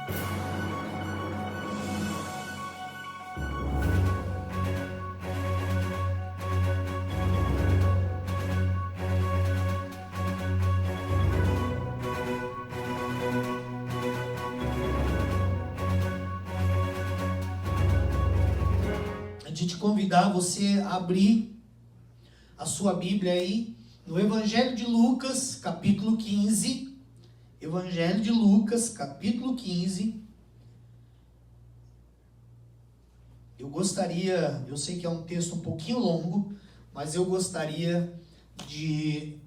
De te convidar você a abrir a sua Bíblia aí no Evangelho de Lucas, capítulo 15. Evangelho de Lucas, capítulo 15. Eu sei que é um texto um pouquinho longo, mas eu gostaria de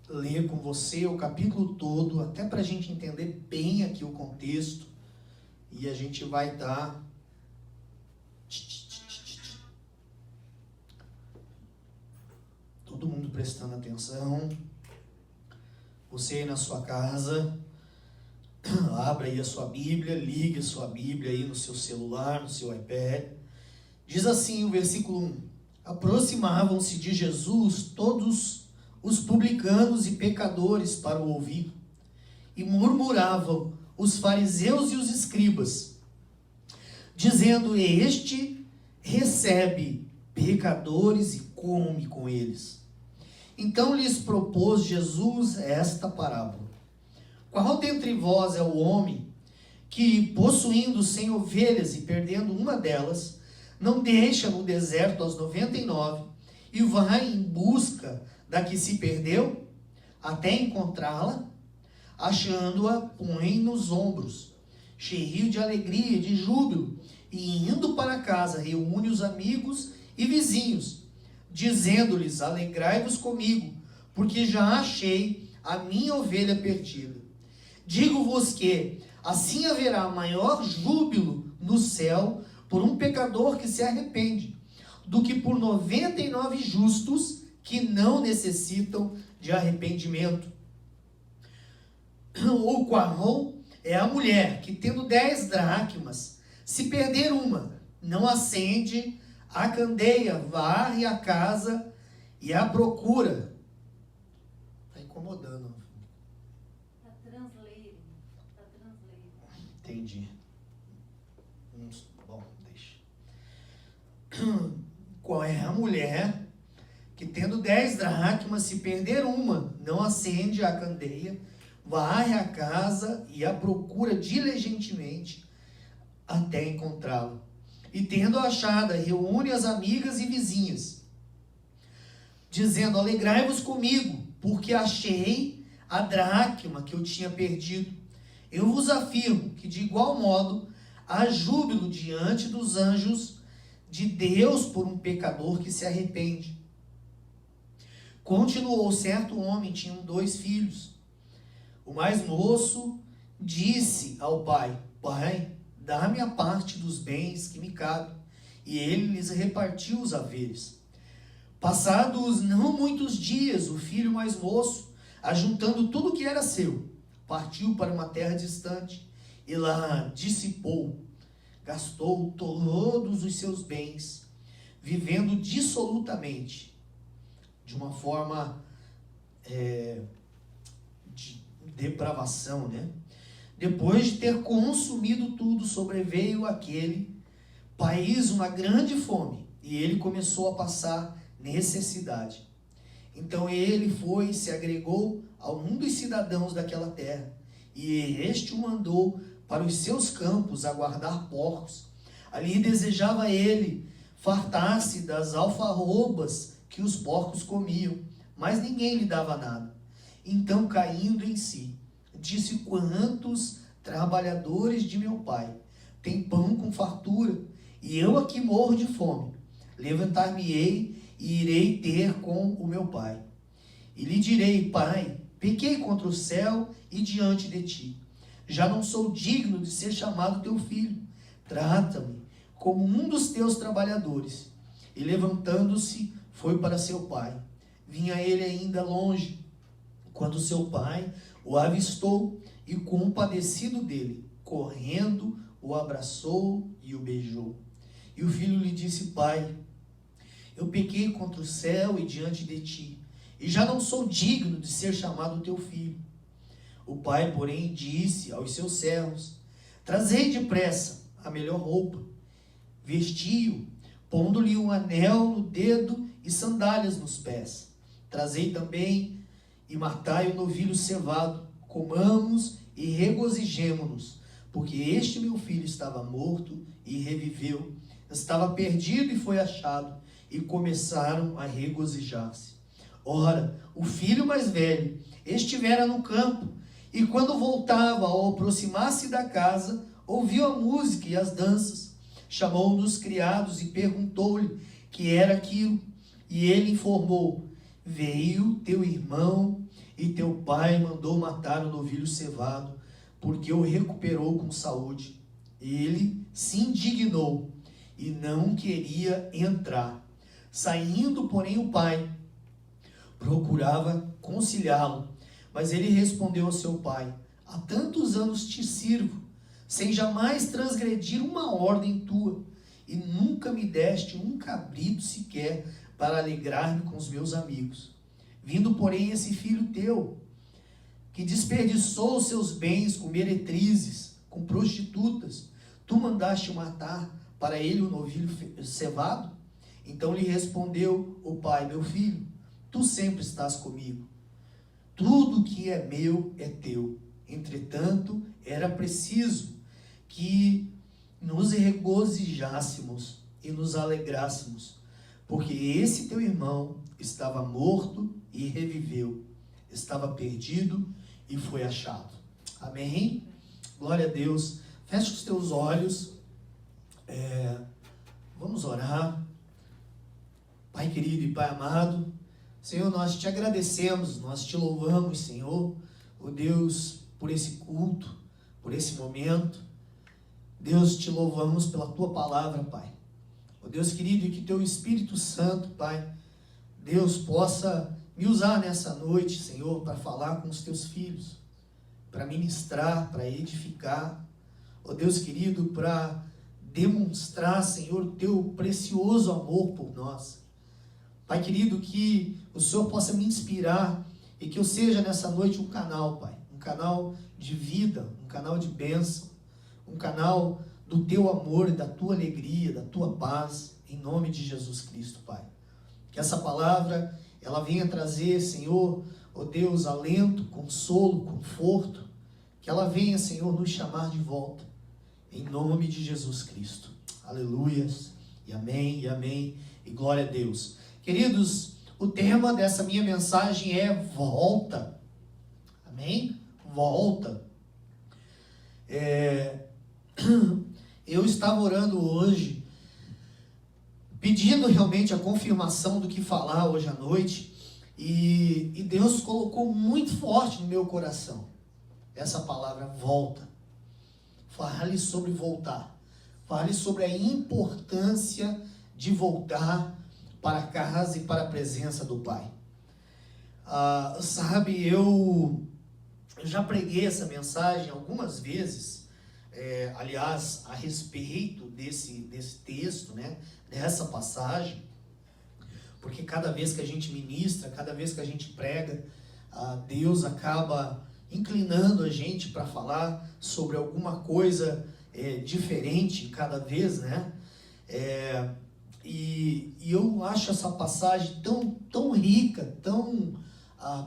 ler com você o capítulo todo, até para a gente entender bem aqui o contexto, e a gente vai dar... Todo mundo prestando atenção. Você aí na sua casa, abra aí a sua Bíblia, ligue a sua Bíblia aí no seu celular, no seu iPad. Diz assim o versículo 1: Aproximavam-se de Jesus todos os publicanos e pecadores para o ouvir, e murmuravam os fariseus e os escribas, dizendo: Este recebe pecadores e come com eles. Então lhes propôs Jesus esta parábola: Qual dentre vós é o homem que, possuindo 100 ovelhas e perdendo uma delas, não deixa no deserto as 99 e vai em busca da que se perdeu, até encontrá-la? Achando-a, põe nos ombros, cheio de alegria e de júbilo, e indo para casa, reúne os amigos e vizinhos, dizendo-lhes: Alegrai-vos comigo, porque já achei a minha ovelha perdida. Digo-vos que assim haverá maior júbilo no céu por um pecador que se arrepende, do que por 99 justos que não necessitam de arrependimento. Ou qual é a mulher que, tendo 10 dracmas, se perder uma, não acende a candeia, varre a casa e a procura. Está incomodando. Está translating. Entendi. Bom, deixa. Qual é a mulher que, tendo 10 dracmas, se perder uma, não acende a candeia, varre a casa e a procura diligentemente até encontrá-la? E tendo achada, reúne as amigas e vizinhas, dizendo: Alegrai-vos comigo, porque achei a dracma que eu tinha perdido. Eu vos afirmo que, de igual modo, há júbilo diante dos anjos de Deus por um pecador que se arrepende. Continuou: certo homem tinha 2 filhos. O mais moço disse ao pai: Pai, dá-me a parte dos bens que me cabe. E ele lhes repartiu os haveres. Passados não muitos dias, o filho mais moço, ajuntando tudo que era seu, partiu para uma terra distante e lá dissipou, gastou todos os seus bens, vivendo dissolutamente, de uma forma de depravação, né? Depois de ter consumido tudo, sobreveio àquele país uma grande fome, e ele começou a passar necessidade. Então ele foi e se agregou a um dos cidadãos daquela terra, e este o mandou para os seus campos a guardar porcos. Ali desejava ele fartar-se das alfarrobas que os porcos comiam, mas ninguém lhe dava nada. Então, caindo em si, disse: Quantos trabalhadores de meu pai têm pão com fartura, e eu aqui morro de fome? Levantar-me-ei e irei ter com o meu pai. E lhe direi: Pai, pequei contra o céu e diante de ti. Já não sou digno de ser chamado teu filho. Trata-me como um dos teus trabalhadores. E levantando-se, foi para seu pai. Vinha ele ainda longe, quando seu pai o avistou e, compadecido dele, correndo, o abraçou e o beijou. E o filho lhe disse: Pai, eu pequei contra o céu e diante de ti, e já não sou digno de ser chamado teu filho. O pai, porém, disse aos seus servos: Trazei depressa a melhor roupa, vestiu, pondo-lhe um anel no dedo e sandálias nos pés. Trazei também e matai o novilho cevado, comamos e regozijemo-nos, porque este meu filho estava morto e reviveu, estava perdido e foi achado, e começaram a regozijar-se. Ora, o filho mais velho estivera no campo, e quando voltava, ao aproximar-se da casa, ouviu a música e as danças. Chamou um dos criados e perguntou-lhe que era aquilo. E ele informou: veio teu irmão e teu pai mandou matar o novilho cevado, porque o recuperou com saúde. Ele se indignou e não queria entrar. Saindo, porém, o pai procurava conciliá-lo, mas ele respondeu ao seu pai: há tantos anos te sirvo, sem jamais transgredir uma ordem tua, e nunca me deste um cabrito sequer para alegrar-me com os meus amigos. Vindo, porém, esse filho teu, que desperdiçou seus bens com meretrizes, com prostitutas, tu mandaste matar para ele o novilho cevado? Então lhe respondeu o pai: meu filho, tu sempre estás comigo. Tudo que é meu é teu. Entretanto, era preciso que nos regozijássemos e nos alegrássemos, porque esse teu irmão estava morto e reviveu, estava perdido e foi achado. Amém? Glória a Deus. Feche os teus olhos. Vamos orar. Pai querido e Pai amado, Senhor, nós te agradecemos, nós te louvamos, Senhor, ó Deus, por esse culto, por esse momento. Deus, te louvamos pela tua palavra, Pai. Ó Deus querido, e que teu Espírito Santo, Pai, Deus, possa me usar nessa noite, Senhor, para falar com os teus filhos, para ministrar, para edificar, ó Deus querido, para demonstrar, Senhor, o teu precioso amor por nós. Pai querido, que o Senhor possa me inspirar e que eu seja nessa noite um canal, Pai, um canal de vida, um canal de bênção, um canal do teu amor, da tua alegria, da tua paz, em nome de Jesus Cristo, Pai. Que essa palavra, ela venha trazer, Senhor, ó Deus, alento, consolo, conforto, que ela venha, Senhor, nos chamar de volta, em nome de Jesus Cristo. Aleluias, e amém, e glória a Deus. Queridos, o tema dessa minha mensagem é volta. Amém? Volta. Eu estava orando hoje, pedindo realmente a confirmação do que falar hoje à noite, e Deus colocou muito forte no meu coração essa palavra volta. Fale sobre voltar. Fale sobre a importância de voltar para casa e para a presença do Pai. Sabe, eu já preguei essa mensagem algumas vezes, aliás, a respeito desse texto, né, dessa passagem, porque cada vez que a gente ministra, cada vez que a gente prega, Deus acaba inclinando a gente para falar sobre alguma coisa diferente cada vez, né? E eu acho essa passagem tão rica, tão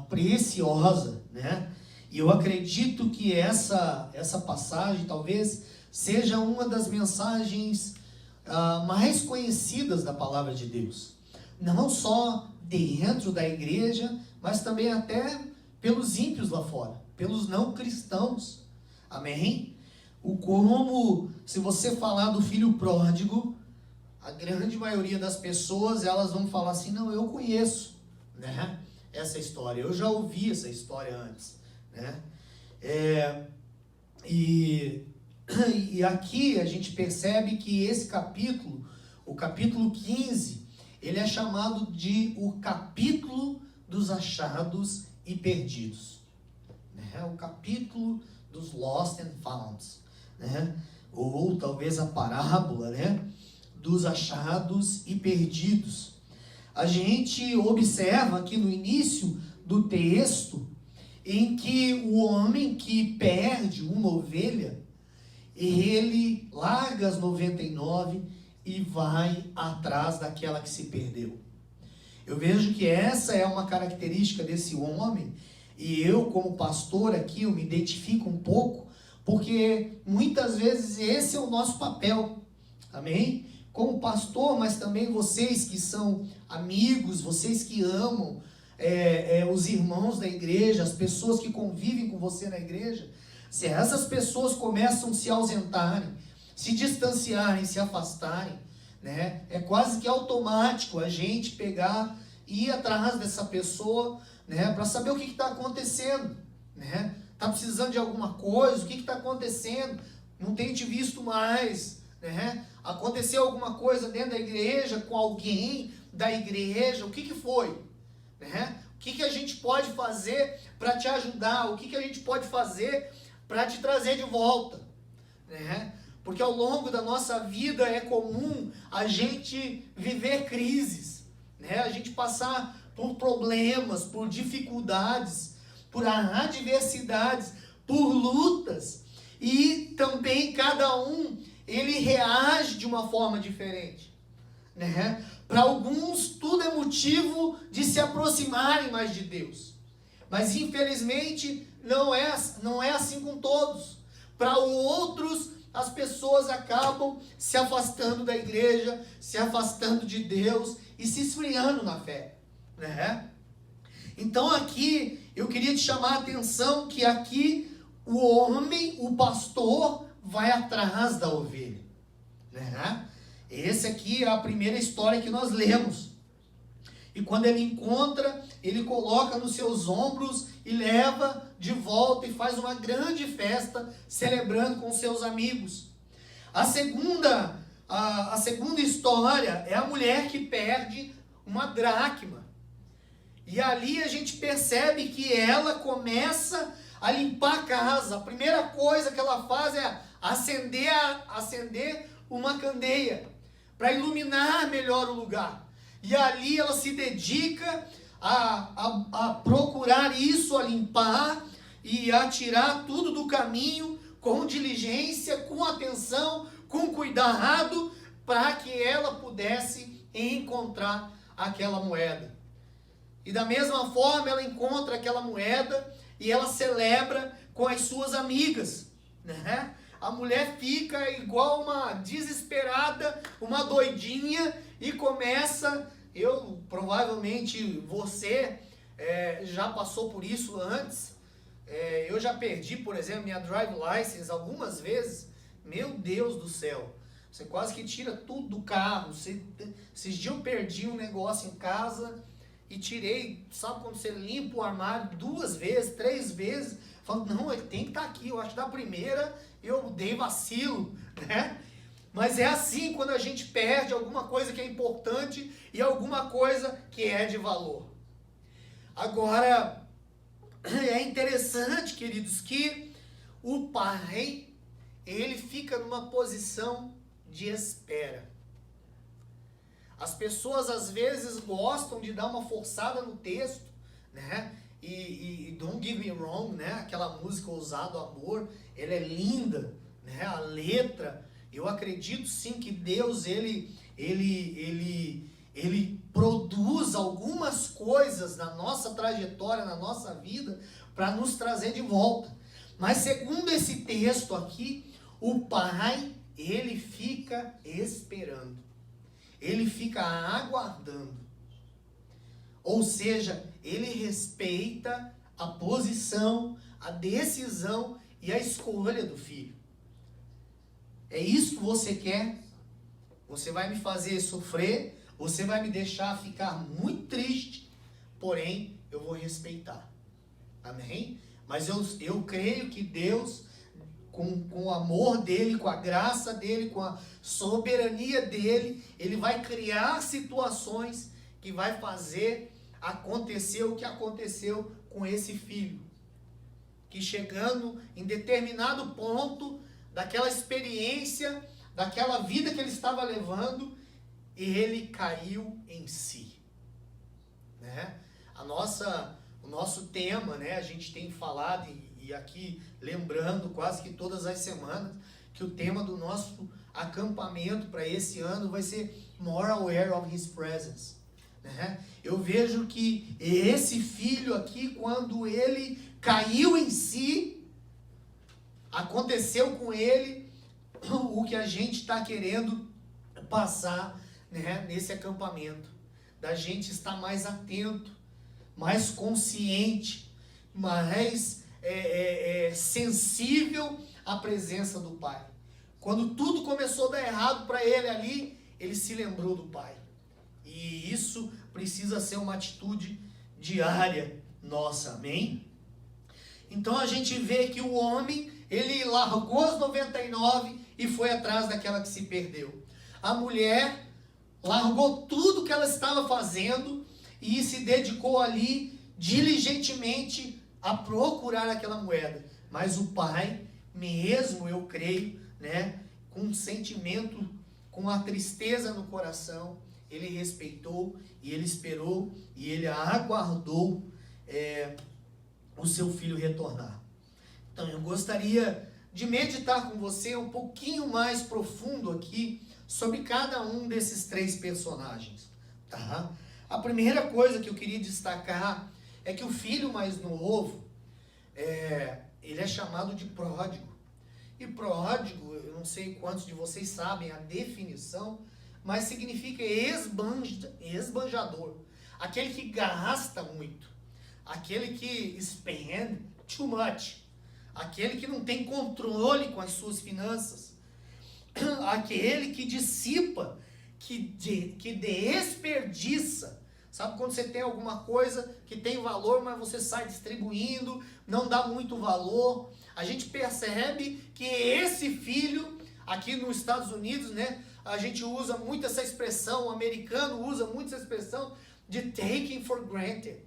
preciosa, né? E eu acredito que essa passagem talvez seja uma das mensagens mais conhecidas da palavra de Deus. Não só dentro da igreja, mas também até pelos ímpios lá fora, pelos não cristãos. Amém? Como se você falar do filho pródigo, a grande maioria das pessoas, elas vão falar assim: não, eu conheço, né, essa história, eu já ouvi essa história antes, né? E aqui a gente percebe que esse capítulo, o capítulo 15, ele é chamado de o capítulo dos achados e perdidos, né? O capítulo dos lost and found, né? Ou talvez a parábola, né, dos achados e perdidos. A gente observa aqui no início do texto em que o homem que perde uma ovelha, ele larga as 99 e vai atrás daquela que se perdeu. Eu vejo que essa é uma característica desse homem, e eu, como pastor aqui, eu me identifico um pouco, porque muitas vezes esse é o nosso papel, amém? Como pastor, mas também vocês que são amigos, vocês que amam os irmãos da igreja, as pessoas que convivem com você na igreja, se essas pessoas começam a se ausentarem, se distanciarem, se afastarem, né? É quase que automático a gente pegar e ir atrás dessa pessoa, né? Para saber o que está acontecendo, né? Está precisando de alguma coisa? O que está acontecendo? Não tenho te visto mais, né? Aconteceu alguma coisa dentro da igreja, com alguém da igreja? O que foi? Né? O que a gente pode fazer para te ajudar? O que a gente pode fazer para te trazer de volta? Né? Porque ao longo da nossa vida é comum a gente viver crises, né? A gente passar por problemas, por dificuldades, por adversidades, por lutas. E também cada um, ele reage de uma forma diferente, né? Para alguns tudo é motivo de se aproximarem mais de Deus. Mas infelizmente não é assim com todos. Para outros, as pessoas acabam se afastando da igreja, se afastando de Deus e se esfriando na fé, né? Então aqui eu queria te chamar a atenção que aqui o homem, o pastor, vai atrás da ovelha, né? Essa aqui é a primeira história que nós lemos. E quando ele encontra, ele coloca nos seus ombros e leva de volta e faz uma grande festa, celebrando com seus amigos. A segunda história é a mulher que perde uma dracma. E ali a gente percebe que ela começa a limpar a casa. A primeira coisa que ela faz é acender uma candeia para iluminar melhor o lugar. E ali ela se dedica a procurar isso, a limpar e a tirar tudo do caminho com diligência, com atenção, com cuidado, para que ela pudesse encontrar aquela moeda. E da mesma forma ela encontra aquela moeda e ela celebra com as suas amigas, né? A mulher fica igual uma desesperada, uma doidinha e começa, provavelmente você já passou por isso antes, eu já perdi, por exemplo, minha drive license algumas vezes. Meu Deus do céu, você quase que tira tudo do carro. Esses dias eu perdi um negócio em casa e tirei, sabe quando você limpa o armário 2 vezes, 3 vezes, falando, não, ele tem que estar aqui, eu acho que da primeira eu dei vacilo, né? Mas é assim quando a gente perde alguma coisa que é importante e alguma coisa que é de valor. Agora, é interessante, queridos, que o pai, ele fica numa posição de espera. As pessoas às vezes gostam de dar uma forçada no texto, né? E Don't Give Me Wrong, né? Aquela música Ousado Amor, ela é linda, né? A letra, eu acredito sim que Deus, ele produz algumas coisas na nossa trajetória, na nossa vida, para nos trazer de volta. Mas segundo esse texto aqui, o pai, ele fica esperando. Ele fica aguardando. Ou seja, ele respeita a posição, a decisão e a escolha do filho. É isso que você quer? Você vai me fazer sofrer, você vai me deixar ficar muito triste, porém eu vou respeitar. Amém? Mas eu creio que Deus, com o amor dele, com a graça dele, com a soberania dele, ele vai criar situações que vai fazer acontecer o que aconteceu com esse filho. Que chegando em determinado ponto daquela experiência, daquela vida que ele estava levando, ele caiu em si. Né? O nosso tema, né, a gente tem falado, e aqui lembrando quase que todas as semanas, que o tema do nosso acampamento para esse ano vai ser More Aware of His Presence. Né? Eu vejo que esse filho aqui, quando ele caiu em si, aconteceu com ele o que a gente está querendo passar, né, nesse acampamento. Da gente estar mais atento, mais consciente, mais sensível à presença do Pai. Quando tudo começou a dar errado para ele ali, ele se lembrou do Pai. E isso precisa ser uma atitude diária nossa, amém? Então a gente vê que o homem, ele largou as 99 e foi atrás daquela que se perdeu. A mulher largou tudo que ela estava fazendo e se dedicou ali diligentemente a procurar aquela moeda. Mas o pai, mesmo eu creio, né, com um sentimento, com a tristeza no coração, ele respeitou e ele esperou e ele aguardou o seu filho retornar. Então eu gostaria de meditar com você um pouquinho mais profundo aqui sobre cada um desses 3 personagens. Tá? A primeira coisa que eu queria destacar é que o filho mais novo, ele é chamado de pródigo. E pródigo, eu não sei quantos de vocês sabem a definição, mas significa esbanjador. Aquele que gasta muito. Aquele que spend too much. Aquele que não tem controle com as suas finanças. Aquele que dissipa, que desperdiça. Sabe quando você tem alguma coisa que tem valor, mas você sai distribuindo, não dá muito valor? A gente percebe que esse filho, aqui nos Estados Unidos, né, a gente usa muito essa expressão, o americano usa muito essa expressão de taking for granted.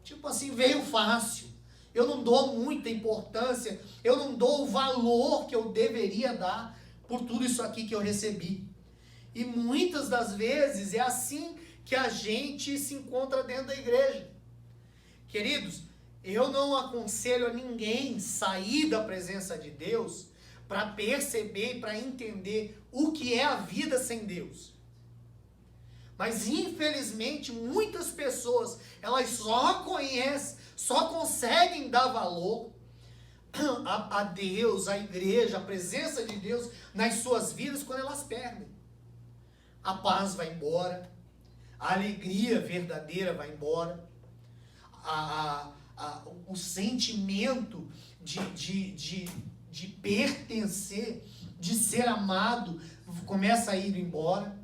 Tipo assim, veio fácil. Eu não dou muita importância, eu não dou o valor que eu deveria dar por tudo isso aqui que eu recebi. E muitas das vezes é assim que a gente se encontra dentro da igreja. Queridos, eu não aconselho a ninguém sair da presença de Deus para perceber e para entender o que é a vida sem Deus. Mas infelizmente muitas pessoas, elas só conseguem dar valor a Deus, a igreja, a presença de Deus nas suas vidas quando elas perdem. A paz vai embora, a alegria verdadeira vai embora, o sentimento de pertencer, de ser amado, começa a ir embora.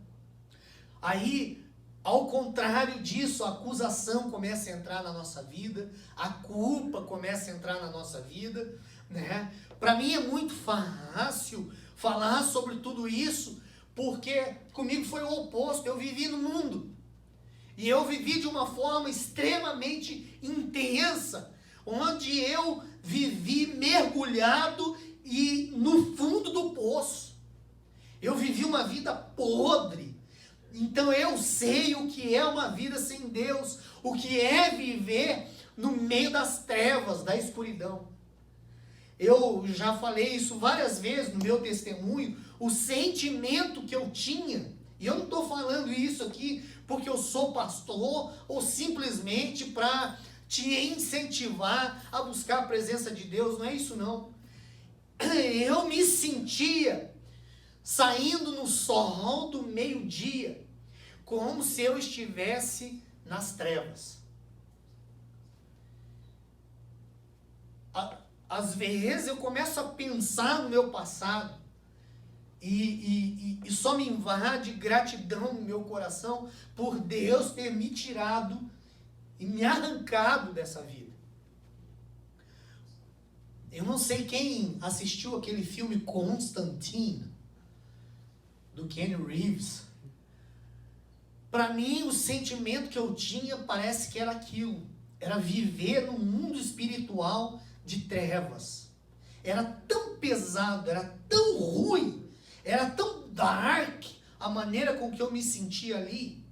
Aí, ao contrário disso, a acusação começa a entrar na nossa vida, a culpa começa a entrar na nossa vida, né? Para mim é muito fácil falar sobre tudo isso, porque comigo foi o oposto. Eu vivi no mundo. E eu vivi de uma forma extremamente intensa, onde eu vivi mergulhado e no fundo do poço. Eu vivi uma vida podre. Então eu sei o que é uma vida sem Deus, o que é viver no meio das trevas, da escuridão. Eu já falei isso várias vezes no meu testemunho, o sentimento que eu tinha, e eu não estou falando isso aqui porque eu sou pastor ou simplesmente para te incentivar a buscar a presença de Deus, não é isso não. Eu me sentia saindo no sol do meio-dia, como se eu estivesse nas trevas. Às vezes eu começo a pensar no meu passado e só me invade gratidão no meu coração por Deus ter me tirado e me arrancado dessa vida. Eu não sei quem assistiu aquele filme Constantine, do Keanu Reeves. Para mim, o sentimento que eu tinha parece que era aquilo. Era viver num mundo espiritual de trevas. Era tão pesado, era tão ruim, era tão dark a maneira com que eu me sentia ali,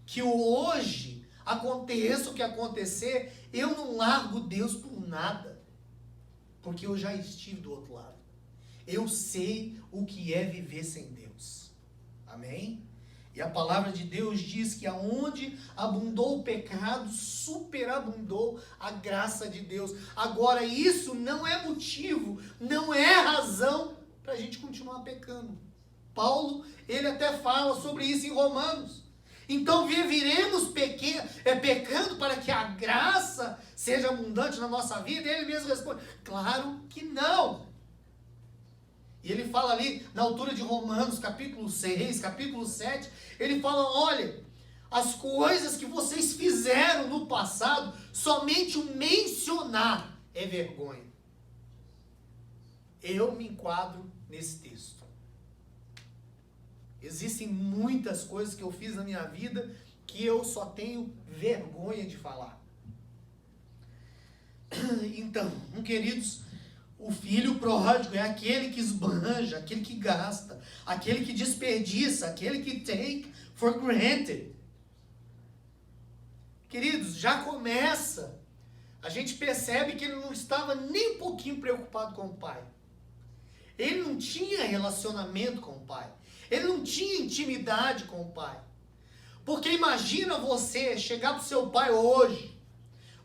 que hoje, aconteça o que acontecer, eu não largo Deus por nada. Porque eu já estive do outro lado. Eu sei o que é viver sem Deus. Amém? E a palavra de Deus diz que aonde abundou o pecado, superabundou a graça de Deus. Agora, isso não é motivo, não é razão para a gente continuar pecando. Paulo, ele até fala sobre isso em Romanos. Então, viveremos pecando para que a graça seja abundante na nossa vida? E ele mesmo responde, claro que não. E ele fala ali, na altura de Romanos, capítulo 6, capítulo 7, ele fala, olha, as coisas que vocês fizeram no passado, somente o mencionar é vergonha. Eu me enquadro nesse texto. Existem muitas coisas que eu fiz na minha vida que eu só tenho vergonha de falar. Então, queridos, o filho pródigo é aquele que esbanja, aquele que gasta, aquele que desperdiça, aquele que take for granted. Queridos, já começa. A gente percebe que ele não estava nem um pouquinho preocupado com o pai. Ele não tinha relacionamento com o pai. Ele não tinha intimidade com o pai. Porque imagina você chegar para o seu pai hoje,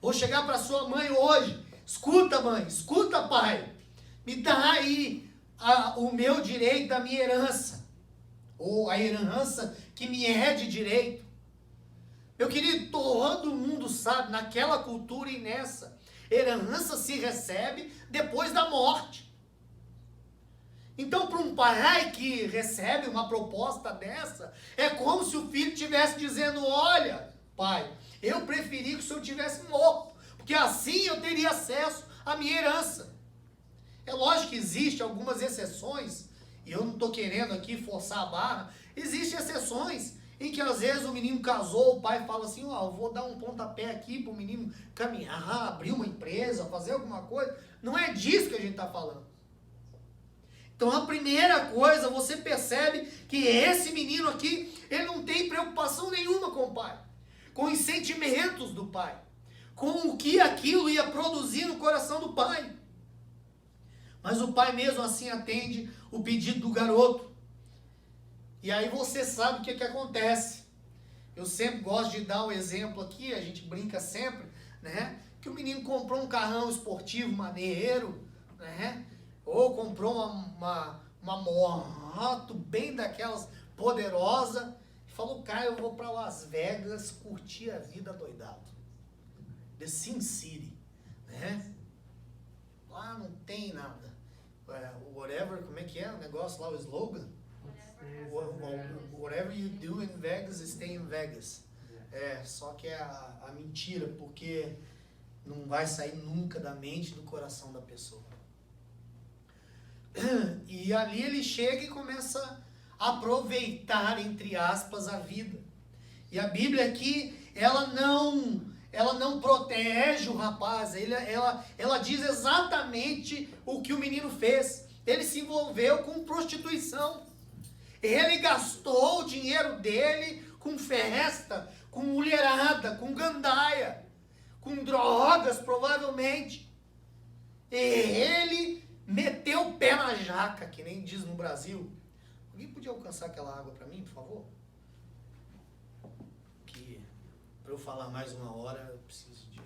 ou chegar para sua mãe hoje, escuta mãe, escuta pai, me dá aí o meu direito da minha herança, ou a herança que me é de direito. Meu querido, todo mundo sabe, naquela cultura e nessa, herança se recebe depois da morte. Então, para um pai que recebe uma proposta dessa, é como se o filho estivesse dizendo, olha, pai, eu preferi que o senhor tivesse morto, porque assim eu teria acesso à minha herança. É lógico que existem algumas exceções, e eu não estou querendo aqui forçar a barra, existem exceções em que às vezes o menino casou, o pai fala assim, ó, eu vou dar um pontapé aqui para o menino caminhar, abrir uma empresa, fazer alguma coisa. Não é disso que a gente está falando. Então a primeira coisa, você percebe que esse menino aqui, ele não tem preocupação nenhuma com o pai, com os sentimentos do pai, com o que aquilo ia produzir no coração do pai. Mas o pai mesmo assim atende o pedido do garoto. E aí você sabe o que acontece. Eu sempre gosto de dar o exemplo aqui, a gente brinca sempre, né? Que o menino comprou um carrão esportivo maneiro, né? Ou comprou uma moto bem daquelas poderosa, e falou, cara, eu vou para Las Vegas curtir a vida doidado. The Sin City, né? Lá não tem nada. Whatever, como é que é o negócio lá, o slogan? Whatever you do in Vegas, stay in Vegas. Só que é a mentira, porque não vai sair nunca da mente e do coração da pessoa. E ali ele chega e começa a aproveitar, entre aspas, a vida. E a Bíblia aqui, ela não protege o rapaz, ela diz exatamente o que o menino fez. Ele se envolveu com prostituição. Ele gastou o dinheiro dele com festa, com mulherada, com gandaia, com drogas, provavelmente. E ele meteu o pé na jaca, que nem diz no Brasil. Alguém podia alcançar aquela água para mim, por favor? Que para eu falar mais uma hora, eu preciso de...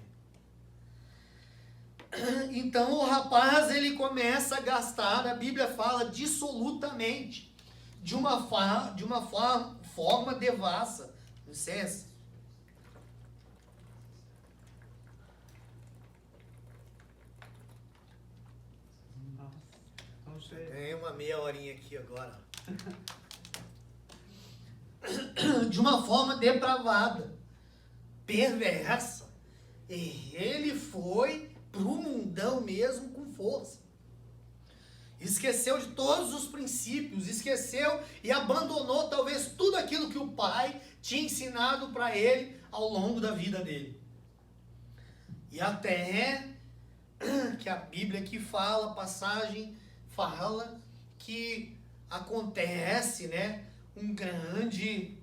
Então o rapaz, ele começa a gastar, a Bíblia fala dissolutamente, de uma forma devassa. Licença. Ganhei uma meia horinha aqui agora. De uma forma depravada, perversa. E ele foi pro mundão mesmo com força. Esqueceu de todos os princípios, esqueceu e abandonou talvez tudo aquilo que o pai tinha ensinado para ele ao longo da vida dele. E até que a Bíblia aqui fala, a passagem fala que acontece, né, um grande,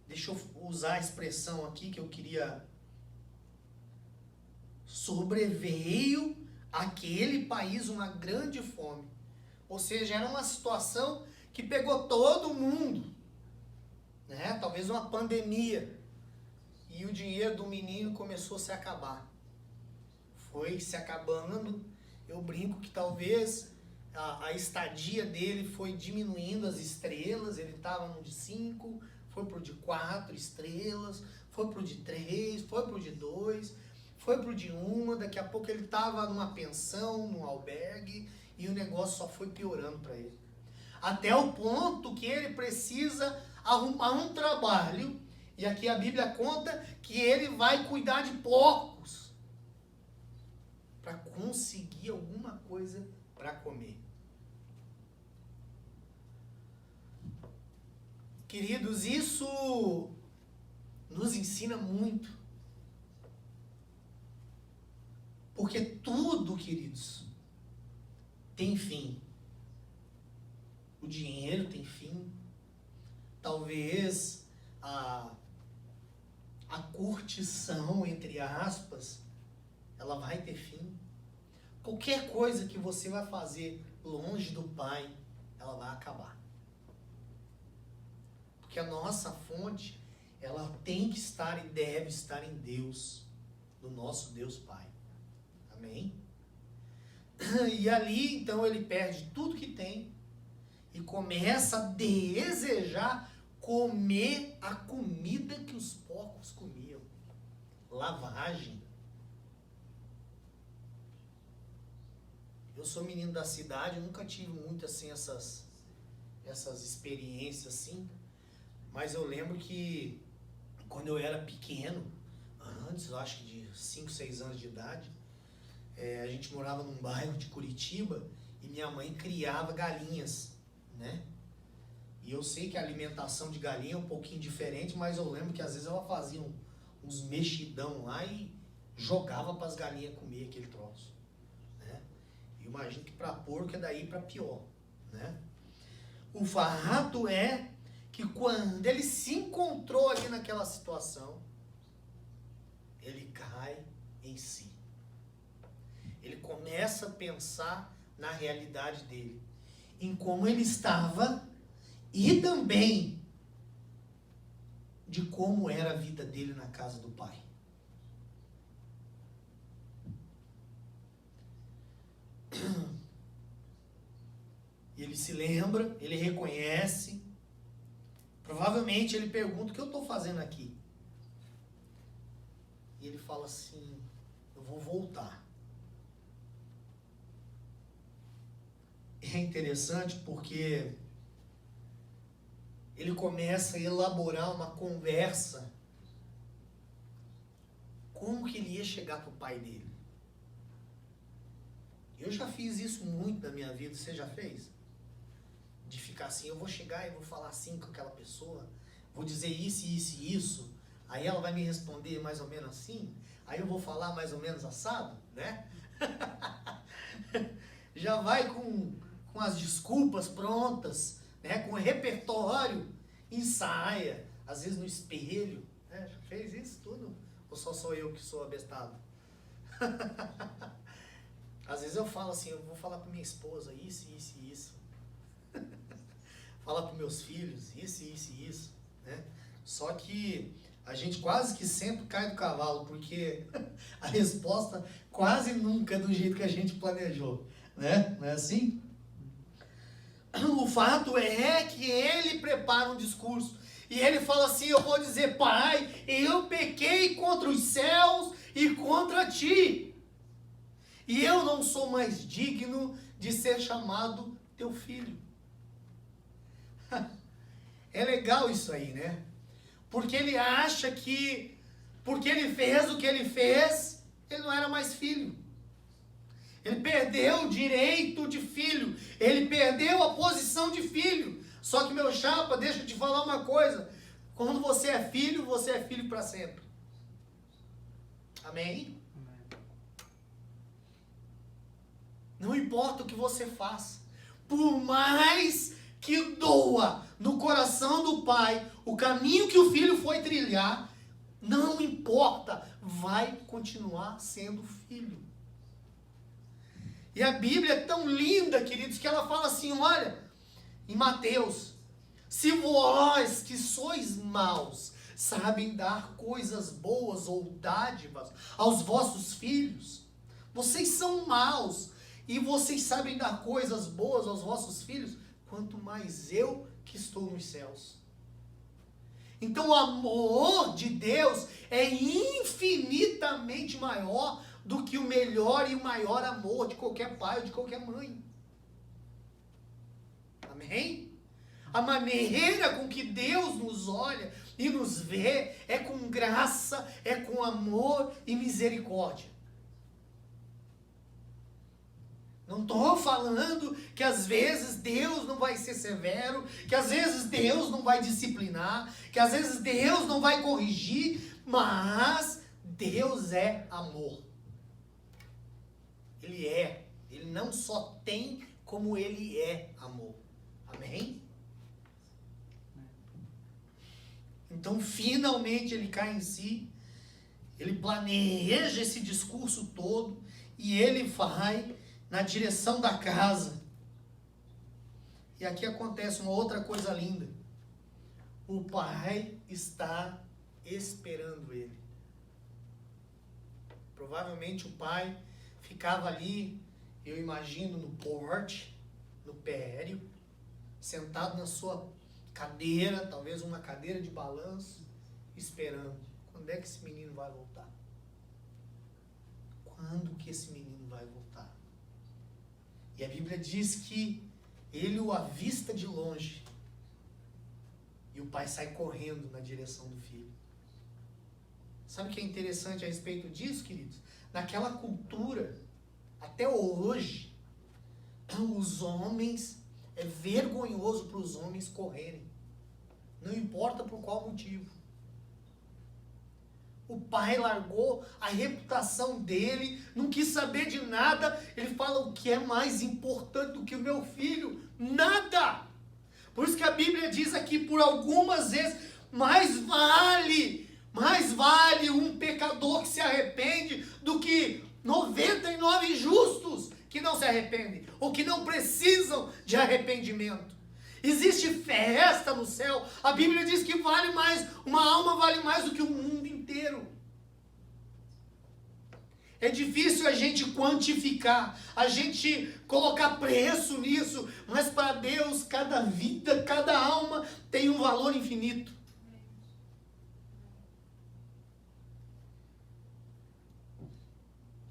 deixa eu usar a expressão aqui que eu queria, sobreveio àquele país uma grande fome. Ou seja, era uma situação que pegou todo mundo, né? Talvez uma pandemia. E o dinheiro do menino começou a se acabar. Foi se acabando. Eu brinco que talvez a estadia dele foi diminuindo as estrelas. Ele estava no de 5, foi pro de 4 estrelas, foi pro de 3, foi pro de 2, foi pro de 1. Daqui a pouco ele estava numa pensão, num albergue, e o negócio só foi piorando para ele. Até o ponto que ele precisa arrumar um trabalho. E aqui a Bíblia conta que ele vai cuidar de porcos para conseguir alguma coisa para comer. Queridos, isso nos ensina muito. Porque tudo, queridos, tem fim. O dinheiro tem fim. Talvez a curtição, entre aspas, ela vai ter fim. Qualquer coisa que você vai fazer longe do Pai, ela vai acabar. Porque a nossa fonte, ela tem que estar e deve estar em Deus, no nosso Deus Pai. Amém? E ali, então, ele perde tudo que tem e começa a desejar comer a comida que os porcos comiam. Lavagem. Eu sou menino da cidade, eu nunca tive muito assim essas experiências assim, mas eu lembro que quando eu era pequeno, antes, eu acho que de 5, 6 anos de idade, a gente morava num bairro de Curitiba e minha mãe criava galinhas, né? E eu sei que a alimentação de galinha é um pouquinho diferente, mas eu lembro que às vezes ela fazia uns mexidão lá e jogava para as galinhas comer aquele troço, né? E imagino que para porco é daí para pior, né? O fato é que quando ele se encontrou ali naquela situação, ele cai em si. Ele começa a pensar na realidade dele, em como ele estava e também de como era a vida dele na casa do Pai. E ele se lembra, ele reconhece, provavelmente ele pergunta: o que eu estou fazendo aqui? E ele fala assim: eu vou voltar. É interessante porque ele começa a elaborar uma conversa. Como que ele ia chegar para o pai dele? Eu já fiz isso muito na minha vida. Você já fez? De ficar assim: eu vou chegar e vou falar assim com aquela pessoa, vou dizer isso, isso e isso, aí ela vai me responder mais ou menos assim, aí eu vou falar mais ou menos assado, né? Já vai com as desculpas prontas, né? Com o repertório, ensaia, às vezes no espelho, né? Já fez isso tudo? Ou só sou eu que sou abestado? Às vezes eu falo assim: eu vou falar para minha esposa isso, isso e isso. Falar para meus filhos isso, isso e isso, né? Só que a gente quase que sempre cai do cavalo, porque a resposta quase nunca é do jeito que a gente planejou, né? Não é assim? O fato é que ele prepara um discurso e ele fala assim: eu vou dizer, Pai, eu pequei contra os céus e contra ti, e eu não sou mais digno de ser chamado teu filho. É legal isso aí, né? Porque ele acha que, porque ele fez o que ele fez, ele não era mais filho. Ele perdeu o direito de filho. Ele perdeu a posição de filho. Só que, meu chapa, deixa eu te falar uma coisa. Quando você é filho para sempre. Amém? Não importa o que você faça. Por mais que doa no coração do pai o caminho que o filho foi trilhar, não importa, vai continuar sendo filho. E a Bíblia é tão linda, queridos, que ela fala assim, olha, em Mateus, se vós que sois maus, sabem dar coisas boas ou dádivas aos vossos filhos, vocês são maus, e vocês sabem dar coisas boas aos vossos filhos, quanto mais eu que estou nos céus. Então o amor de Deus é infinitamente maior do que o melhor e o maior amor de qualquer pai ou de qualquer mãe. Amém? A maneira com que Deus nos olha e nos vê é com graça, é com amor e misericórdia. Não estou falando que às vezes Deus não vai ser severo, que às vezes Deus não vai disciplinar, que às vezes Deus não vai corrigir, mas Deus é amor. Ele não só tem, como Ele é amor. Amém? Então, finalmente ele cai em si, ele planeja esse discurso todo e ele vai na direção da casa. E aqui acontece uma outra coisa linda. O pai está esperando ele. Provavelmente o pai ficava ali, eu imagino, no porte, no péreo, sentado na sua cadeira, talvez uma cadeira de balanço, esperando. Quando é que esse menino vai voltar? Quando que esse menino vai voltar? E a Bíblia diz que ele o avista de longe. E o pai sai correndo na direção do filho. Sabe o que é interessante a respeito disso, queridos? Naquela cultura, até hoje, os homens, é vergonhoso para os homens correrem. Não importa por qual motivo. O pai largou a reputação dele, não quis saber de nada. Ele fala, o que é mais importante do que o meu filho? Nada! Por isso que a Bíblia diz aqui, por algumas vezes, mais vale um pecador que se arrepende do que 99 justos que não se arrependem, ou que não precisam de arrependimento. Existe festa no céu. A Bíblia diz que uma alma vale mais do que o mundo inteiro. É difícil a gente quantificar, a gente colocar preço nisso, mas para Deus, cada vida, cada alma tem um valor infinito.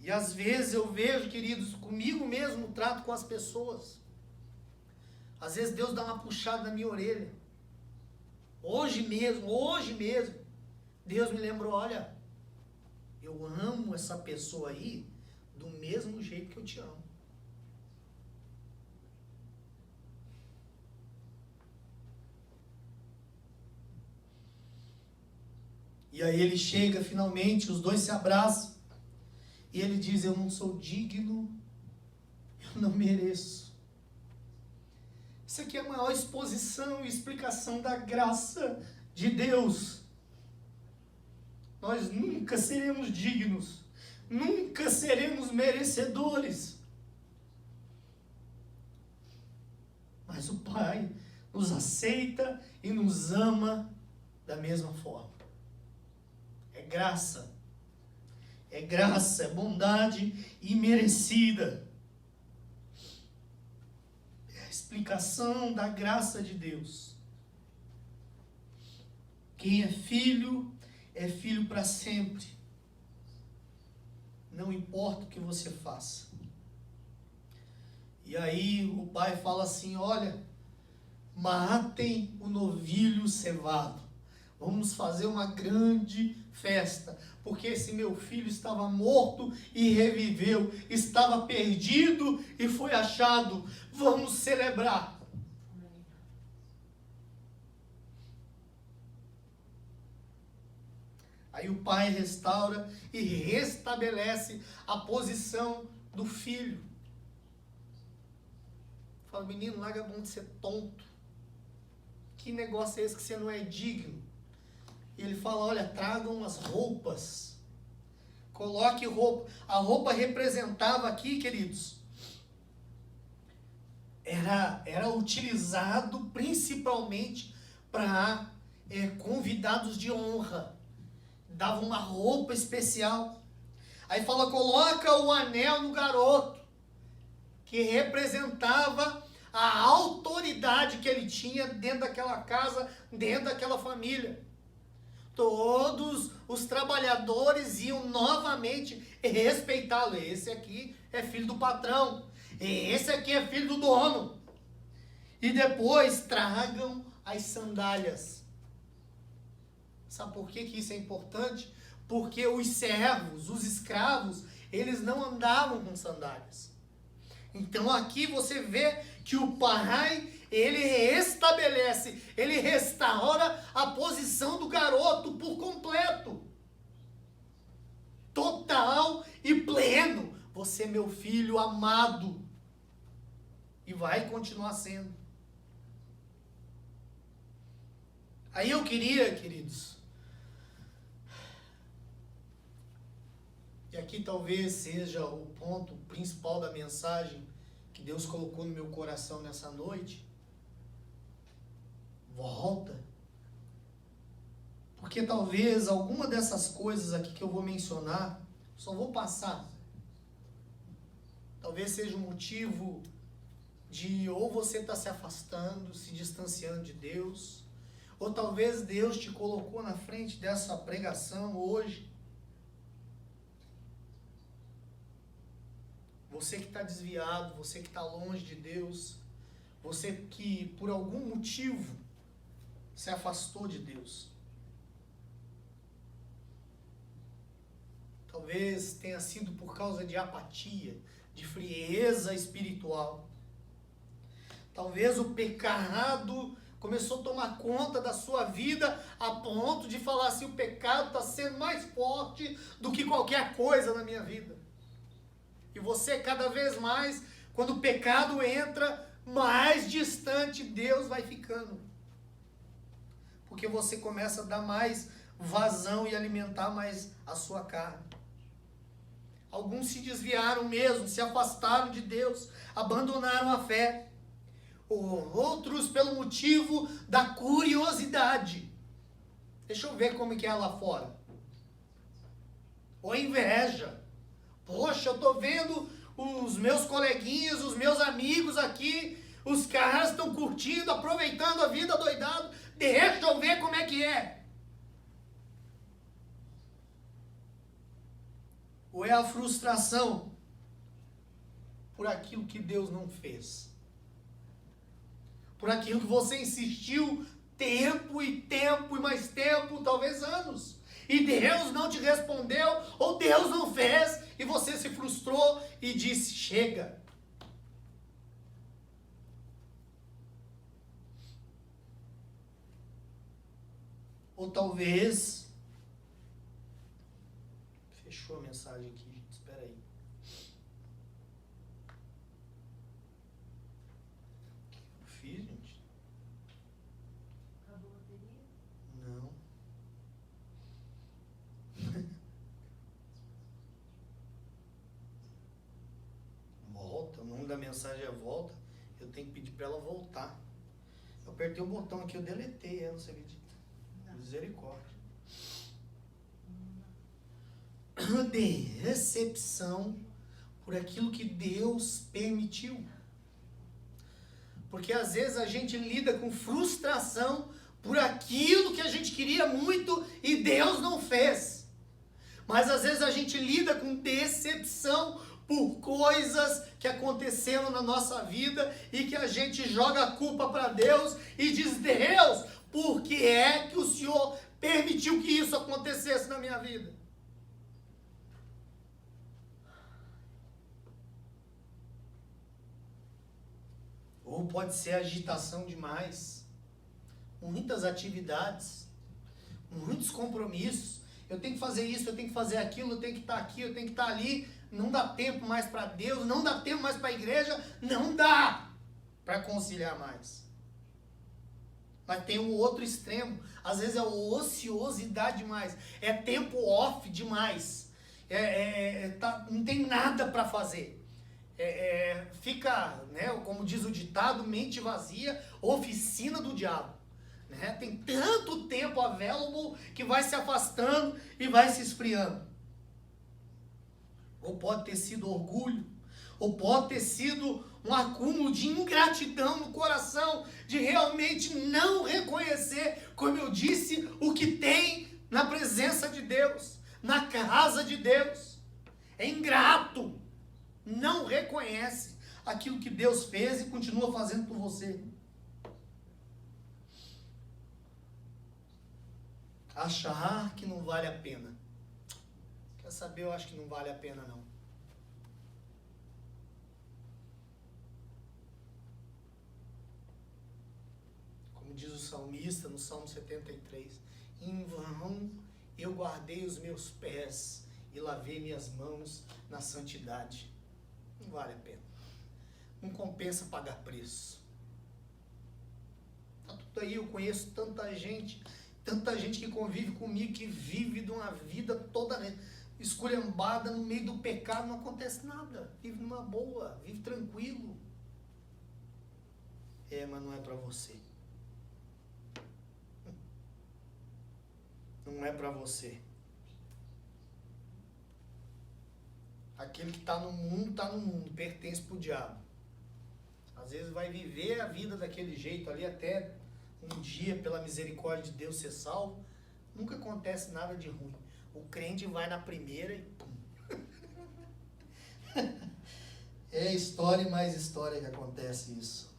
E às vezes eu vejo, queridos, comigo mesmo trato com as pessoas. Às vezes Deus dá uma puxada na minha orelha. Hoje mesmo, Deus me lembrou, olha, eu amo essa pessoa aí do mesmo jeito que eu te amo. E aí ele chega finalmente, os dois se abraçam. E ele diz, eu não sou digno, eu não mereço. Isso aqui é a maior exposição e explicação da graça de Deus. Nós nunca seremos dignos, nunca seremos merecedores. Mas o Pai nos aceita e nos ama da mesma forma. É graça, é bondade imerecida. É a explicação da graça de Deus. Quem é filho para sempre. Não importa o que você faça. E aí o pai fala assim, olha, matem o novilho cevado. Vamos fazer uma grande festa, porque esse meu filho estava morto e reviveu, estava perdido e foi achado. Vamos celebrar. Aí o pai restaura e restabelece a posição do filho. Fala, menino, larga a mão de ser tonto. Que negócio é esse que você não é digno? E ele fala, olha, tragam as roupas. Coloque roupa. A roupa representava aqui, queridos, era utilizado principalmente para convidados de honra. Dava uma roupa especial. Aí fala, coloca o anel no garoto, que representava a autoridade que ele tinha dentro daquela casa, dentro daquela família. Todos os trabalhadores iam novamente respeitá-lo. Esse aqui é filho do patrão. Esse aqui é filho do dono. E depois tragam as sandálias. Sabe por que isso é importante? Porque os servos, os escravos, eles não andavam com sandálias. Então aqui você vê que o pai, ele restabelece, ele restaura a posição do garoto por completo. Total e pleno. Você é meu filho amado. E vai continuar sendo. Aí eu queria, queridos, e aqui talvez seja o ponto principal da mensagem que Deus colocou no meu coração nessa noite. Volta. Porque talvez alguma dessas coisas aqui que eu vou mencionar, só vou passar. Talvez seja um motivo de ou você estar se afastando, se distanciando de Deus, ou talvez Deus te colocou na frente dessa pregação hoje. Você que está desviado, você que está longe de Deus, você que por algum motivo se afastou de Deus. Talvez tenha sido por causa de apatia, de frieza espiritual. Talvez o pecado começou a tomar conta da sua vida a ponto de falar assim, o pecado está sendo mais forte do que qualquer coisa na minha vida. E você cada vez mais, quando o pecado entra, mais distante Deus vai ficando. Porque você começa a dar mais vazão e alimentar mais a sua carne. Alguns se desviaram mesmo, se afastaram de Deus, abandonaram a fé. Outros pelo motivo da curiosidade. Deixa eu ver como que é lá fora. Ou inveja. Poxa, eu tô vendo os meus coleguinhas, os meus amigos aqui, os caras estão curtindo, aproveitando a vida doidado. Deixa eu ver como é que é. Ou é a frustração por aquilo que Deus não fez. Por aquilo que você insistiu tempo e mais tempo, talvez anos. E Deus não te respondeu, ou Deus não fez, e você se frustrou e disse, chega. Ou talvez... Fechou a mensagem aqui, gente. Espera aí. O que eu fiz, gente? Acabou a bateria? Não. Volta. O nome da mensagem é volta. Eu tenho que pedir para ela voltar. Eu apertei o botão aqui, eu deletei ela, você acredita? Misericórdia. De recepção por aquilo que Deus permitiu. Porque às vezes a gente lida com frustração por aquilo que a gente queria muito e Deus não fez. Mas às vezes a gente lida com decepção por coisas que aconteceram na nossa vida e que a gente joga a culpa para Deus e diz, Deus, por que é que o Senhor permitiu que isso acontecesse na minha vida? Ou pode ser agitação demais, muitas atividades, muitos compromissos. Eu tenho que fazer isso, eu tenho que fazer aquilo, eu tenho que estar aqui, eu tenho que estar ali. Não dá tempo mais para Deus, não dá tempo mais para a igreja, não dá para conciliar mais. Mas tem um outro extremo, às vezes é ociosidade demais, é tempo off demais, não tem nada para fazer. fica, né, como diz o ditado, mente vazia, oficina do diabo. Né? Tem tanto tempo available que vai se afastando e vai se esfriando. Ou pode ter sido orgulho, ou pode ter sido um acúmulo de ingratidão no coração, de realmente não reconhecer, como eu disse, o que tem na presença de Deus, na casa de Deus. É ingrato, não reconhece aquilo que Deus fez e continua fazendo por você. Achar que não vale a pena. Quer saber, eu acho que não vale a pena não. Como diz o salmista no Salmo 73, em vão eu guardei os meus pés e lavei minhas mãos na santidade. Não vale a pena. Não compensa pagar preço. Tá tudo aí, eu conheço tanta gente que convive comigo, que vive de uma vida toda esculhambada no meio do pecado, não acontece nada. Vive numa boa, vive tranquilo. Mas não é para você. Não é para você. Aquele que está no mundo, pertence para o diabo. Às vezes vai viver a vida daquele jeito ali até um dia, pela misericórdia de Deus, ser salvo. Nunca acontece nada de ruim. O crente vai na primeira e pum. É história e mais história que acontece isso.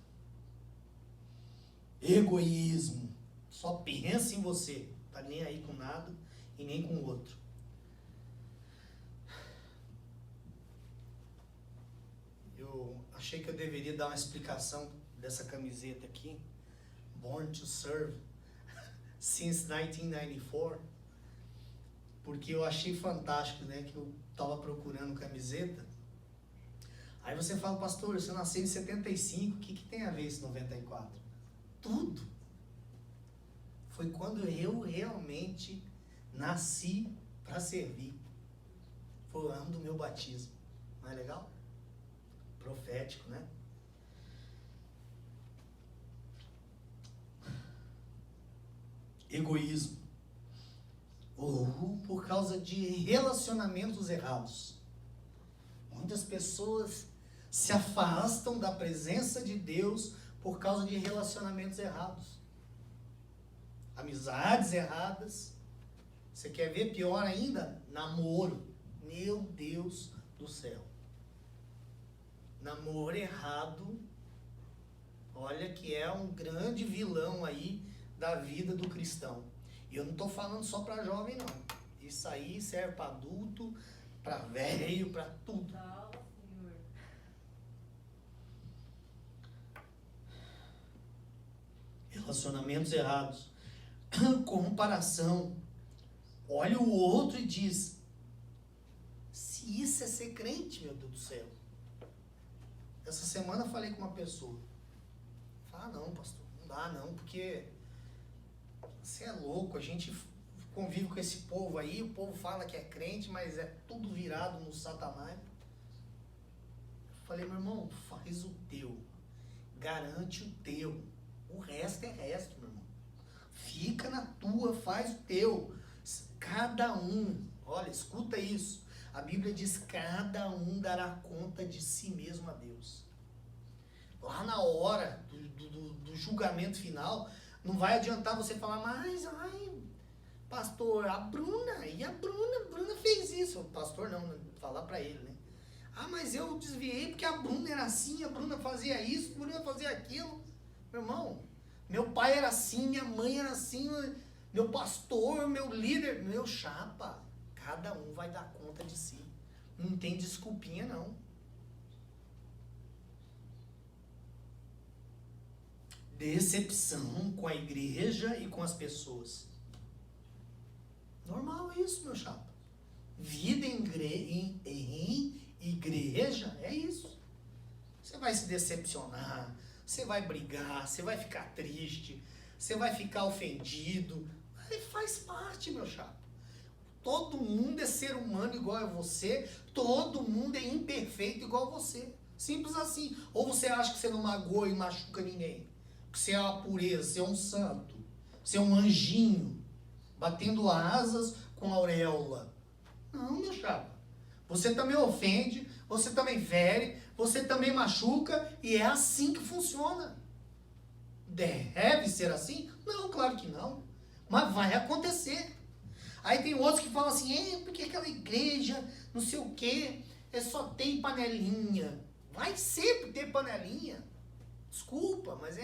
Egoísmo. Só pensa em você. Tá nem aí com nada e nem com o outro. Eu achei que eu deveria dar uma explicação dessa camiseta aqui. Born to Serve. Since 1994. Porque eu achei fantástico, né? Que eu tava procurando camiseta. Aí você fala, pastor, você nasceu em 75, o que tem a ver esse 94? Tudo. Foi quando eu realmente nasci para servir. Foi o ano do meu batismo. Não é legal? Profético, né? Egoísmo. Ou por causa de relacionamentos errados. Muitas pessoas se afastam da presença de Deus por causa de relacionamentos errados. Amizades erradas. Você quer ver pior ainda? Namoro. Meu Deus do céu. Namoro errado. Olha que é um grande vilão aí da vida do cristão. E eu não estou falando só para jovem, não. Isso aí serve para adulto, para velho, para tudo. Relacionamentos errados. Comparação. Olha o outro e diz: se isso é ser crente, meu Deus do céu. Essa semana eu falei com uma pessoa. Não, pastor, não dá não, porque você é louco, a gente convive com esse povo aí, o povo fala que é crente, mas é tudo virado no Satanás. Eu falei, meu irmão, faz o teu, garante o teu, o resto é resto, meu irmão. Fica na tua, faz o teu. Cada um, olha, escuta isso. A Bíblia diz, cada um dará conta de si mesmo a Deus. Lá na hora do julgamento final, não vai adiantar você falar, mas, pastor, a Bruna fez isso. O pastor não, falar pra ele, né? Mas eu desviei porque a Bruna era assim, a Bruna fazia isso, a Bruna fazia aquilo. Meu irmão, meu pai era assim, minha mãe era assim, meu pastor, meu líder, meu chapa. Cada um vai dar conta de si. Não tem desculpinha, não. Decepção com a igreja e com as pessoas. Normal isso, meu chapa. Vida em igreja é isso. Você vai se decepcionar, você vai brigar, você vai ficar triste, você vai ficar ofendido. Faz parte, meu chapa. Todo mundo é ser humano igual a você, todo mundo é imperfeito igual a você. Simples assim. Ou você acha que você não magoa e machuca ninguém? Que você é uma pureza, você é um santo, você é um anjinho, batendo asas com auréola. Não, meu chapa. Você também ofende, você também fere, você também machuca, e é assim que funciona. Deve ser assim? Não, claro que não. Mas vai acontecer. Aí tem outros que falam assim, porque aquela igreja, não sei o quê, só tem panelinha. Vai sempre ter panelinha. Desculpa, mas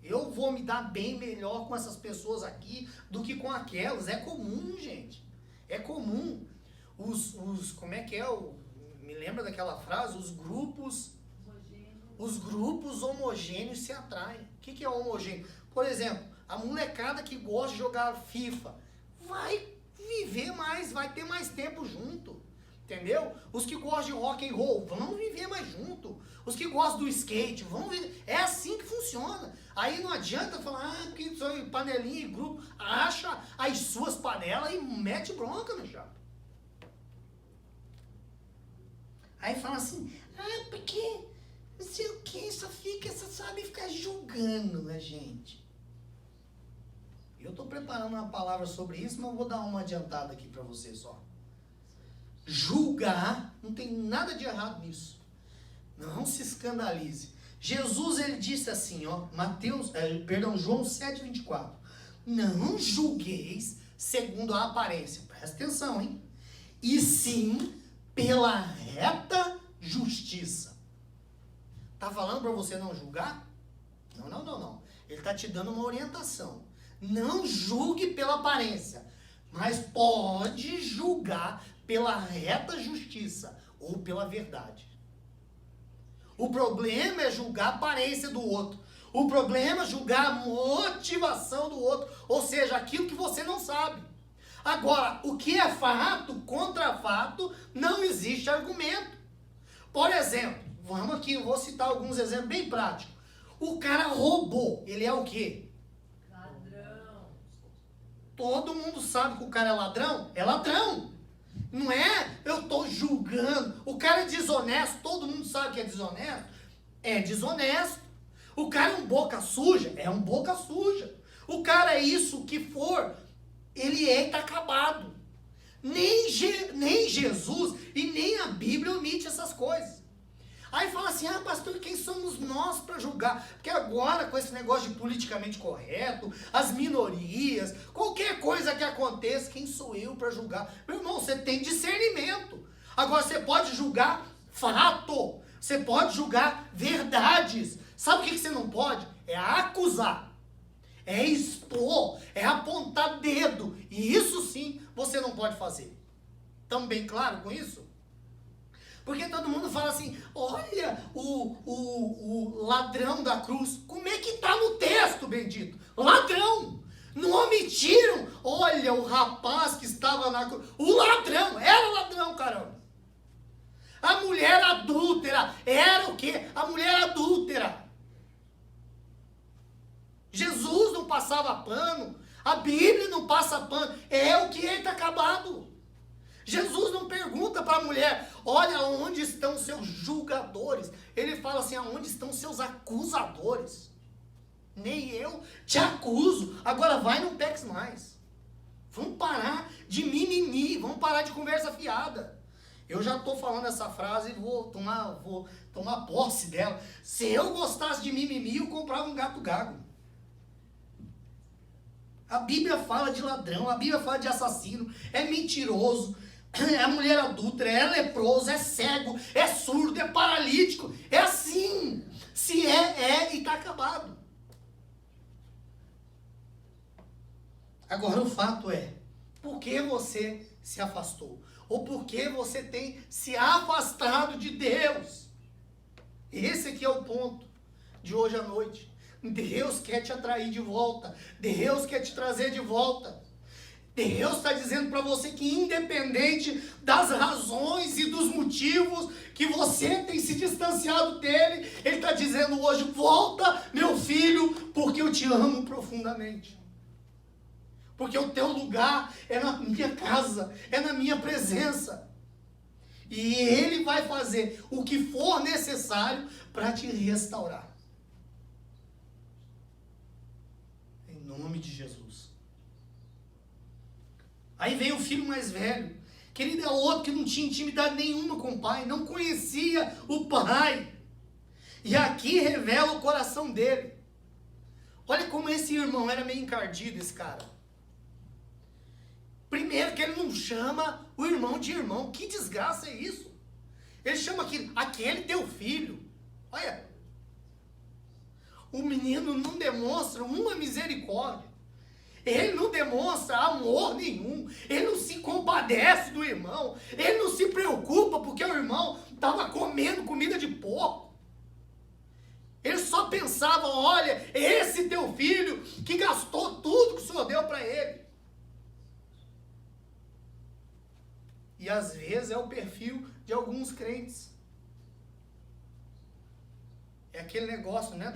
eu vou me dar bem melhor com essas pessoas aqui do que com aquelas. É comum, gente. É comum. Como é que é? Me lembra daquela frase? Os grupos homogêneos se atraem. O que é homogêneo? Por exemplo, a molecada que gosta de jogar FIFA vai viver mais, vai ter mais tempo junto. Entendeu? Os que gostam de rock and roll vão viver mais junto. Os que gostam do skate vão viver. É assim que funciona. Aí não adianta falar, porque são panelinha e grupo. Acha as suas panelas e mete bronca, meu chapa. Aí fala assim, porque não sei o que, só sabe ficar julgando a gente. Eu estou preparando uma palavra sobre isso, mas eu vou dar uma adiantada aqui para você só. Julgar, não tem nada de errado nisso. Não se escandalize. Jesus, ele disse assim, João 7,24. Não julgueis segundo a aparência. Presta atenção, hein? E sim pela reta justiça. Tá falando para você não julgar? Não. Ele tá te dando uma orientação. Não julgue pela aparência, mas pode julgar pela reta justiça ou pela verdade. O problema é julgar a aparência do outro. O problema é julgar a motivação do outro, ou seja, aquilo que você não sabe. Agora, o que é fato contra fato, não existe argumento. Por exemplo, vamos aqui, eu vou citar alguns exemplos bem práticos. O cara roubou, ele é o quê? Ladrão. Todo mundo sabe que o cara é ladrão? É ladrão. Não é, eu estou julgando. O cara é desonesto, todo mundo sabe que é desonesto? É desonesto. O cara é um boca suja? É um boca suja. O cara é isso que for, ele está acabado. Nem Jesus e nem a Bíblia omite essas coisas. Aí fala assim, pastor, quem somos nós para julgar? Porque agora com esse negócio de politicamente correto, as minorias, qualquer coisa que aconteça, quem sou eu para julgar? Meu irmão, você tem discernimento. Agora você pode julgar fato, você pode julgar verdades. Sabe o que você não pode? É acusar, é expor, é apontar dedo. E isso sim você não pode fazer. Estamos bem claros com isso? Porque todo mundo fala assim, olha o ladrão da cruz. Como é que está no texto, bendito? Ladrão. Não omitiram. Olha o rapaz que estava na cruz. O ladrão. Era ladrão, caramba. A mulher adúltera. Era o quê? A mulher adúltera. Jesus não passava pano. A Bíblia não passa pano. É o que está acabado. Jesus não pergunta para a mulher, olha onde estão seus julgadores. Ele fala assim, aonde estão seus acusadores? Nem eu te acuso. Agora vai e não peques mais. Vamos parar de mimimi, vamos parar de conversa fiada. Eu já estou falando essa frase e vou tomar posse dela. Se eu gostasse de mimimi, eu comprava um gato gago. A Bíblia fala de ladrão, a Bíblia fala de assassino, é mentiroso. É mulher adúltera, é leproso, é cego, é surdo, é paralítico. É assim. Se e está acabado. Agora o fato é, por que você se afastou? Ou por que você tem se afastado de Deus? Esse aqui é o ponto de hoje à noite. Deus quer te atrair de volta. Deus quer te trazer de volta. Deus está dizendo para você que independente das razões e dos motivos que você tem se distanciado dele, ele está dizendo hoje, volta meu filho, porque eu te amo profundamente. Porque o teu lugar é na minha casa, é na minha presença. E Ele vai fazer o que for necessário para te restaurar. Em nome de Jesus. Aí vem o filho mais velho. Querido, é outro que não tinha intimidade nenhuma com o pai, não conhecia o pai. E aqui revela o coração dele. Olha como esse irmão era meio encardido, esse cara. Primeiro que ele não chama o irmão de irmão. Que desgraça é isso? Ele chama aquele teu filho. Olha. O menino não demonstra uma misericórdia. Ele não demonstra amor nenhum. Ele não se compadece do irmão. Ele não se preocupa porque o irmão estava comendo comida de porco. Ele só pensava, olha, esse teu filho que gastou tudo que o Senhor deu para ele. E às vezes é o perfil de alguns crentes. É aquele negócio, né,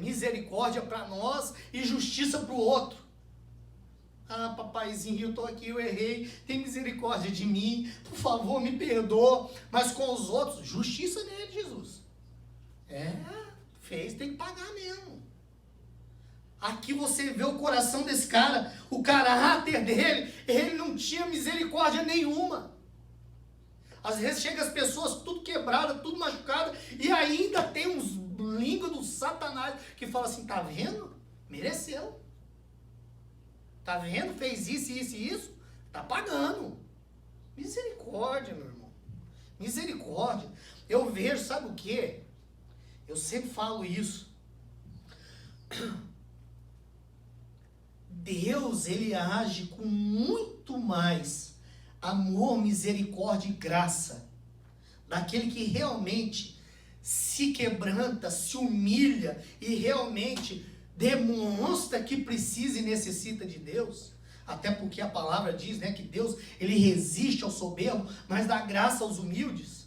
misericórdia para nós e justiça para o outro. Ah, papaizinho, eu estou aqui, eu errei, tem misericórdia de mim, por favor, me perdoa. Mas com os outros, justiça nele, Jesus. Fez, tem que pagar mesmo. Aqui você vê o coração desse cara, o caráter dele, ele não tinha misericórdia nenhuma. Às vezes chega as pessoas tudo quebradas, tudo machucadas, e ainda tem uns língua do Satanás que fala assim, tá vendo? Mereceu. Tá vendo? Fez isso, isso e isso. Tá pagando. Misericórdia, meu irmão. Misericórdia. Eu vejo, sabe o quê? Eu sempre falo isso. Deus, ele age com muito mais amor, misericórdia e graça daquele que realmente se quebranta, se humilha e realmente demonstra que precisa e necessita de Deus. Até porque a palavra diz, né, que Deus, ele resiste ao soberbo, mas dá graça aos humildes.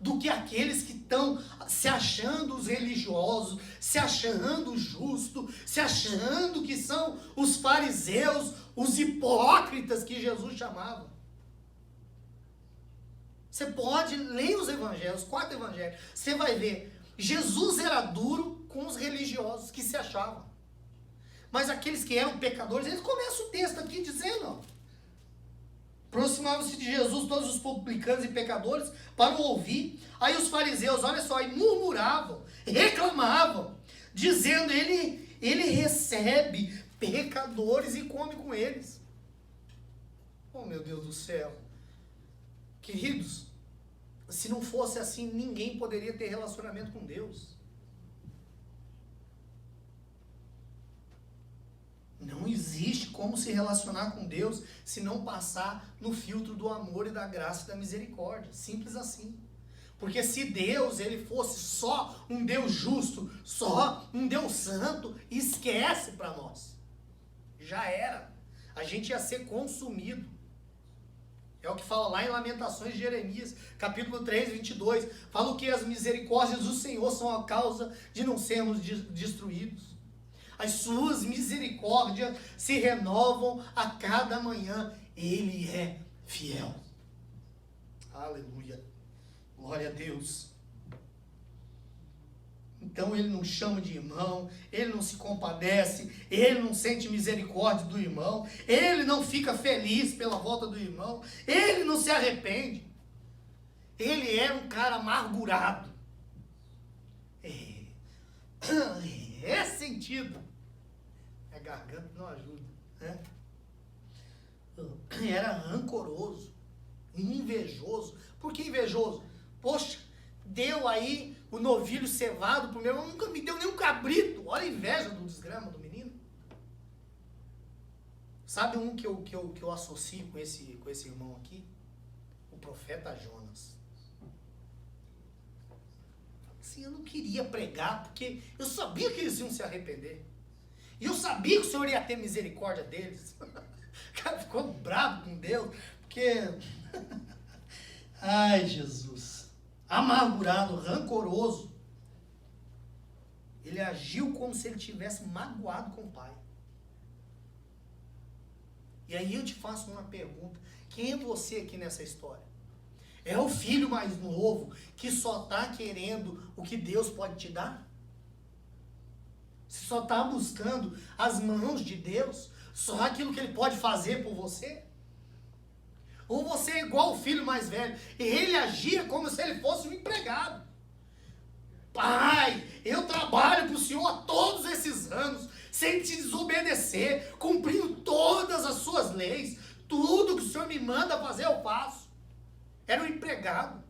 Do que aqueles que estão se achando os religiosos, se achando justos, se achando que são os fariseus, os hipócritas que Jesus chamava. Você pode ler os evangelhos, os 4 evangelhos, você vai ver, Jesus era duro com os religiosos que se achavam. Mas aqueles que eram pecadores, eles começam o texto aqui dizendo, ó, aproximavam-se de Jesus todos os publicanos e pecadores para o ouvir. Aí os fariseus, olha só, e murmuravam, reclamavam, dizendo, ele recebe pecadores e come com eles. Oh, meu Deus do céu. Queridos, se não fosse assim, ninguém poderia ter relacionamento com Deus. Não existe como se relacionar com Deus se não passar no filtro do amor e da graça e da misericórdia. Simples assim. Porque se Deus, ele fosse só um Deus justo, só um Deus santo, esquece para nós. Já era. A gente ia ser consumido. É o que fala lá em Lamentações de Jeremias, capítulo 3, 22. Fala que as misericórdias do Senhor são a causa de não sermos destruídos. As suas misericórdias se renovam a cada manhã. Ele é fiel. Aleluia. Glória a Deus. Então ele não chama de irmão, ele não se compadece, ele não sente misericórdia do irmão, ele não fica feliz pela volta do irmão, ele não se arrepende. Ele é um cara amargurado. É sentido. A garganta não ajuda, né? Era rancoroso, invejoso. Por que invejoso? Poxa, deu aí o novilho cevado pro meu irmão, nunca me deu nem um cabrito. Olha a inveja do desgrama do menino. Sabe um que eu associo com esse irmão aqui? O profeta Jonas. Assim, eu não queria pregar, porque eu sabia que eles iam se arrepender. E eu sabia que o Senhor ia ter misericórdia deles. O cara ficou bravo com Deus, porque... Ai, Jesus. Amargurado, rancoroso. Ele agiu como se ele tivesse magoado com o pai. E aí eu te faço uma pergunta. Quem é você aqui nessa história? É o filho mais novo que só está querendo o que Deus pode te dar? Você só está buscando as mãos de Deus? Só aquilo que Ele pode fazer por você? Ou você é igual o filho mais velho, e ele agia como se ele fosse um empregado. Pai, eu trabalho para o Senhor há todos esses anos, sem te desobedecer, cumprindo todas as suas leis, tudo que o Senhor me manda fazer eu faço. Era um empregado.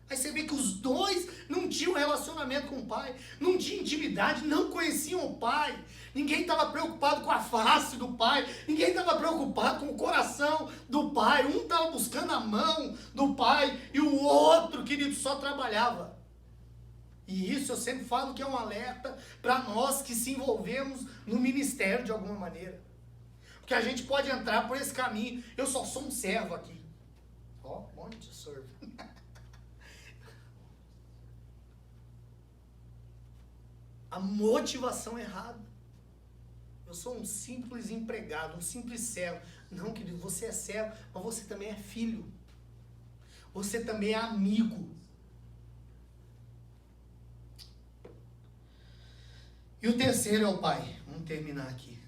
Aí você vê que os dois não tinham relacionamento com o pai, não tinham intimidade, não conheciam o pai. Ninguém estava preocupado com a face do pai, ninguém estava preocupado com o coração do pai. Um estava buscando a mão do pai e o outro, querido, só trabalhava. E isso eu sempre falo que é um alerta para nós que se envolvemos no ministério de alguma maneira. Porque a gente pode entrar por esse caminho. Eu só sou um servo aqui. Ó, um monte de servo. A motivação errada. Eu sou um simples empregado, um simples servo. Não, querido, você é servo, mas você também é filho. Você também é amigo. E o terceiro é o pai. Vamos terminar aqui.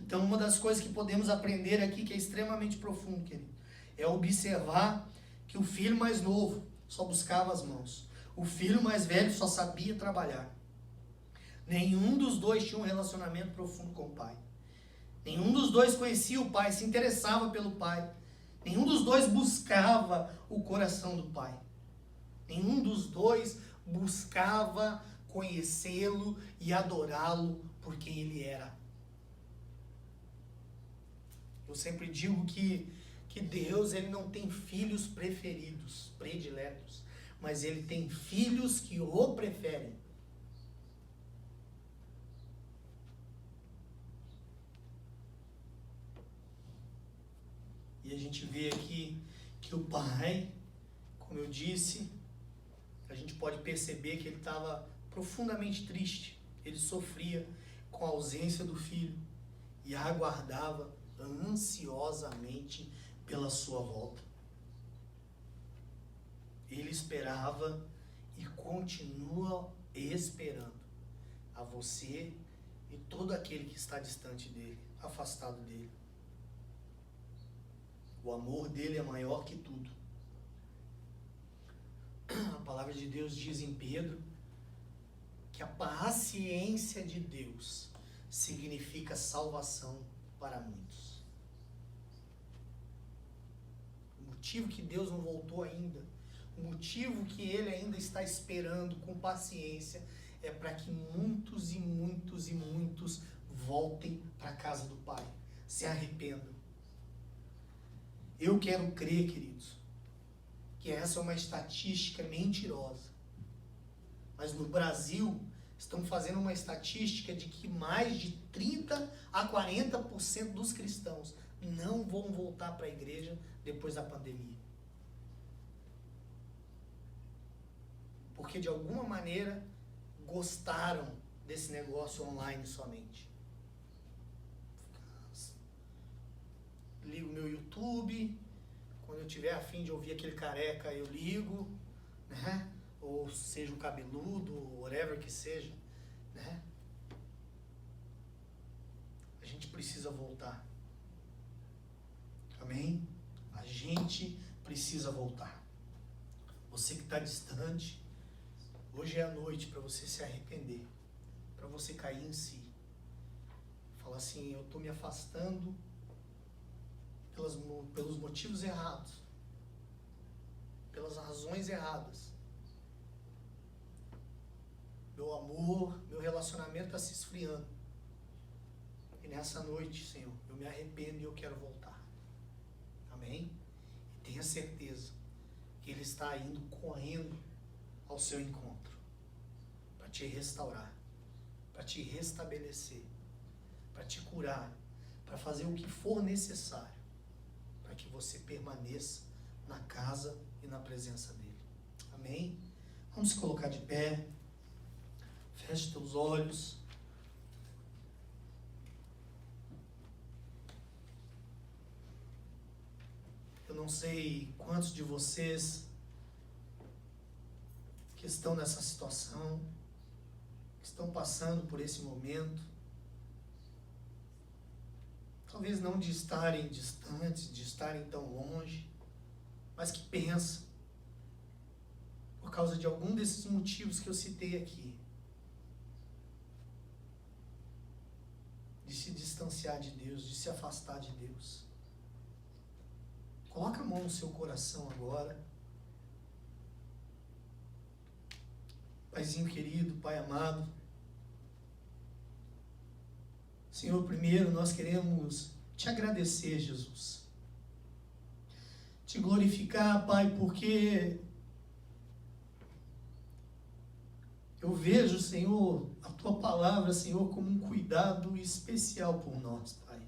Então, uma das coisas que podemos aprender aqui, que é extremamente profundo, querido, é observar que o filho mais novo só buscava as mãos. O filho mais velho só sabia trabalhar. Nenhum dos dois tinha um relacionamento profundo com o pai. Nenhum dos dois conhecia o pai, se interessava pelo pai. Nenhum dos dois buscava o coração do pai. Nenhum dos dois buscava conhecê-lo e adorá-lo por quem ele era. Eu sempre digo que Deus, ele não tem filhos preferidos, prediletos, mas ele tem filhos que o preferem. E a gente vê aqui que o pai, como eu disse, a gente pode perceber que ele estava profundamente triste. Ele sofria com a ausência do filho e aguardava ansiosamente pela sua volta. Ele esperava e continua esperando a você e todo aquele que está distante dele, afastado dele. O amor dele é maior que tudo. A palavra de Deus diz em Pedro que a paciência de Deus significa salvação para muitos. O motivo que Deus não voltou ainda, o motivo que Ele ainda está esperando com paciência é para que muitos e muitos e muitos voltem para a casa do Pai, se arrependam. Eu quero crer, queridos, que essa é uma estatística mentirosa. Mas no Brasil, estão fazendo uma estatística de que mais de 30% a 40% dos cristãos não vão voltar para a igreja depois da pandemia. Porque de alguma maneira gostaram desse negócio online somente. Ligo meu YouTube, quando eu tiver a fim de ouvir aquele careca eu ligo, né? Ou seja um cabeludo, whatever que seja, né? A gente precisa voltar. Amém? A gente precisa voltar. Você que está distante, hoje é a noite para você se arrepender, para você cair em si. Falar assim, eu estou me afastando pelos motivos errados, pelas razões erradas. Meu amor, meu relacionamento está se esfriando. E nessa noite, Senhor, eu me arrependo e eu quero voltar. Amém? E tenha certeza que Ele está indo correndo ao seu encontro para te restaurar, para te restabelecer, para te curar, para fazer o que for necessário para que você permaneça na casa e na presença dEle. Amém? Vamos se colocar de pé. Feche teus olhos. Eu não sei quantos de vocês que estão nessa situação, que estão passando por esse momento, talvez não de estarem distantes, de estarem tão longe, mas que pensam, por causa de algum desses motivos que eu citei aqui, de se distanciar de Deus, de se afastar de Deus. Coloca a mão no seu coração agora. Paizinho querido, Pai amado. Senhor, primeiro nós queremos te agradecer, Jesus. Te glorificar, Pai, porque eu vejo, Senhor, a tua palavra, Senhor, como um cuidado especial por nós, Pai.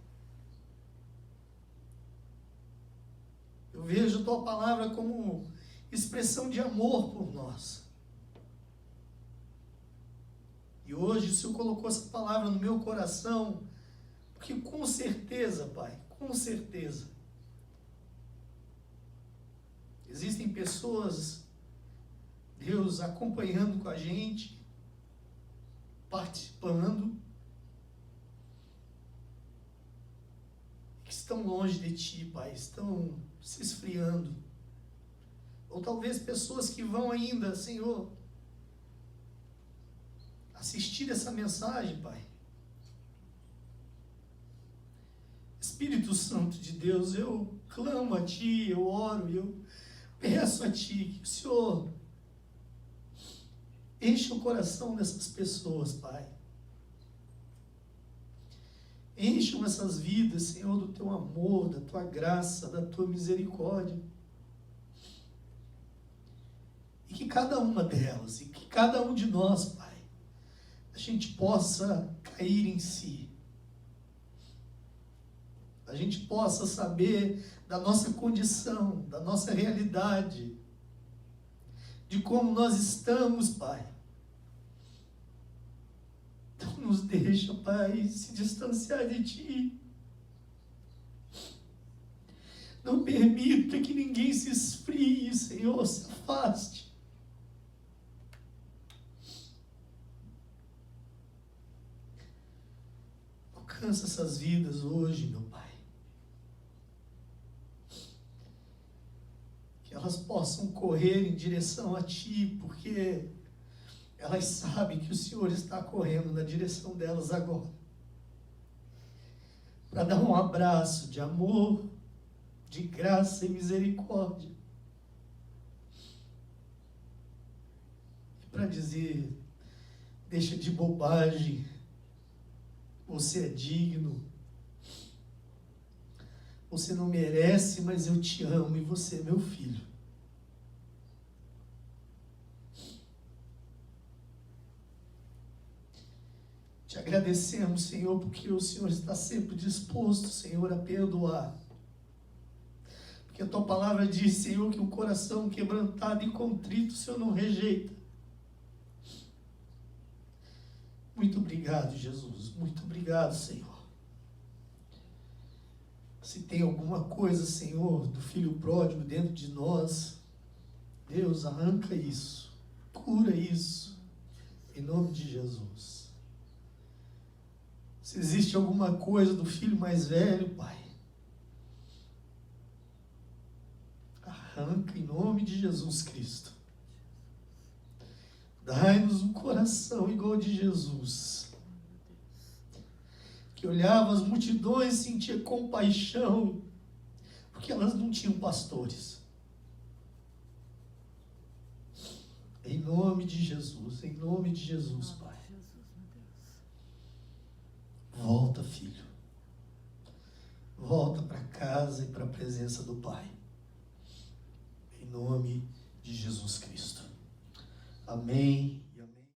Eu vejo a tua palavra como expressão de amor por nós. E hoje o Senhor colocou essa palavra no meu coração, porque com certeza, Pai, com certeza, existem pessoas, Deus, acompanhando com a gente, participando, que estão longe de Ti, Pai, estão se esfriando. Ou talvez pessoas que vão ainda, Senhor, assistir essa mensagem, Pai. Espírito Santo de Deus, eu clamo a Ti, eu oro, eu peço a Ti que o Senhor enche o coração dessas pessoas, Pai. Encham essas vidas, Senhor, do Teu amor, da Tua graça, da Tua misericórdia. E que cada uma delas, e que cada um de nós, Pai, a gente possa cair em si. A gente possa saber da nossa condição, da nossa realidade, de como nós estamos, Pai. Não nos deixa, Pai, se distanciar de Ti. Não permita que ninguém se esfrie, Senhor, se afaste. Alcança essas vidas hoje, meu Pai. Que elas possam correr em direção a Ti, porque elas sabem que o Senhor está correndo na direção delas agora. Para dar um abraço de amor, de graça e misericórdia. E para dizer, deixa de bobagem, você é digno, você não merece, mas eu te amo e você é meu filho. Te agradecemos, Senhor, porque o Senhor está sempre disposto, Senhor, a perdoar. Porque a Tua palavra diz, Senhor, que o coração quebrantado e contrito o Senhor não rejeita. Muito obrigado, Jesus. Muito obrigado, Senhor. Se tem alguma coisa, Senhor, do filho pródigo dentro de nós, Deus, arranca isso. Cura isso. Em nome de Jesus. Se existe alguma coisa do filho mais velho, Pai, arranca em nome de Jesus Cristo. Dai-nos um coração igual de Jesus, que olhava as multidões e sentia compaixão, porque elas não tinham pastores. Em nome de Jesus, Pai. Volta, filho. Volta para casa e para a presença do Pai. Em nome de Jesus Cristo. Amém.